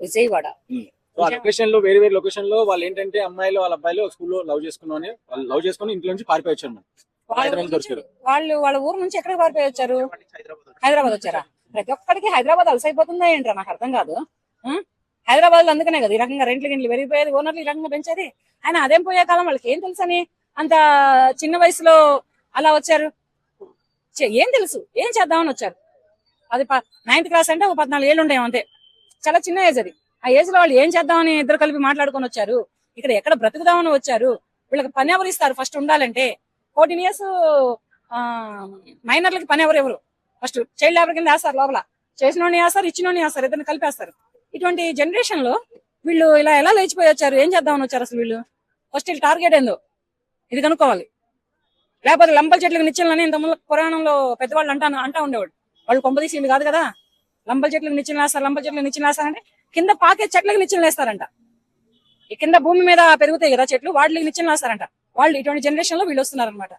విజయవాడ. ఆ లొకేషన్ లో వేరే వేరే లొకేషన్ లో వాళ్ళు ఏంటంటే అమ్మాయిలు వాళ్ళ అబ్బాయిలు స్కూల్లో లవ్ చేసుకున్నామని వాళ్ళు లవ్ చేసుకుని ఇంట్లో నుంచి పారిపోయి వచ్చారు. హైదరాబాద్ దొరికారు. వాళ్ళ ఊరు నుంచి ఎక్కడికి పారిపోయి వచ్చారు? హైదరాబాద్ వచ్చారా? ప్రతి ఒక్కడికి హైదరాబాద్ అలసైపోతుందా ఏంట్రా? నాకు అర్థం కాదు. హైదరాబాద్ లో అందుకనే కదా ఈ రకంగా రెంట్లు గింట్లు పెరిగిపోయేది, ఓనర్లు ఈ రకంగా పెంచేది. ఆయన అదేం పోయే కాలం వాళ్ళకి ఏం తెలుసని అంత చిన్న వయసులో అలా వచ్చారు? ఏం తెలుసు, ఏం చేద్దామని వచ్చారు? అది 9th క్లాస్ అంటే ఒక 14 ఏళ్ళు ఉంటాయి అంతే. చాలా చిన్న ఏజ్ అది. ఆ ఏజ్ లో వాళ్ళు ఏం చేద్దామని ఇద్దరు కలిపి మాట్లాడుకొని వచ్చారు? ఇక్కడ ఎక్కడ బ్రతుకుదామని వచ్చారు? వీళ్ళకి పని ఎవరు ఇస్తారు ఫస్ట్ ఉండాలంటే? 14 years మైనర్లకి పని ఎవరు? ఫస్ట్ చైల్డ్ లేబర్ కింద వేస్తారు, లోపల చేసినోని వేస్తారు, ఇచ్చినోని వేస్తారు, ఇద్దరిని కలిపేస్తారు. ఇటువంటి జనరేషన్ లో వీళ్ళు ఇలా ఎలా లేచిపోయి వచ్చారు? ఏం చేద్దామని వచ్చారు అసలు వీళ్ళు? ఫస్ట్ వీళ్ళు టార్గెట్ ఏందో ఇది కనుక్కోవాలి. లేకపోతే లంపల చెట్లకు నిచ్చెనలని ఇంతకుముందు పురాణంలో పెద్దవాళ్ళు అంటా ఉండేవాడు. వాళ్ళు కొంపదీసింది కాదు కదా. లంపల చెట్లకు నిచ్చెన వేస్తారు, లంపల చెట్లకు నిచ్చెన వేస్తారంటే కింద పాకే చెట్లకు నిచ్చెనలు వేస్తారంట. ఈ కింద భూమి మీద పెరుగుతాయి కదా చెట్లు, వాటికి నిచ్చెనలు వేస్తారంట. వాళ్ళు ఇటువంటి జనరేషన్ లో వీళ్ళు వస్తున్నారనమాట.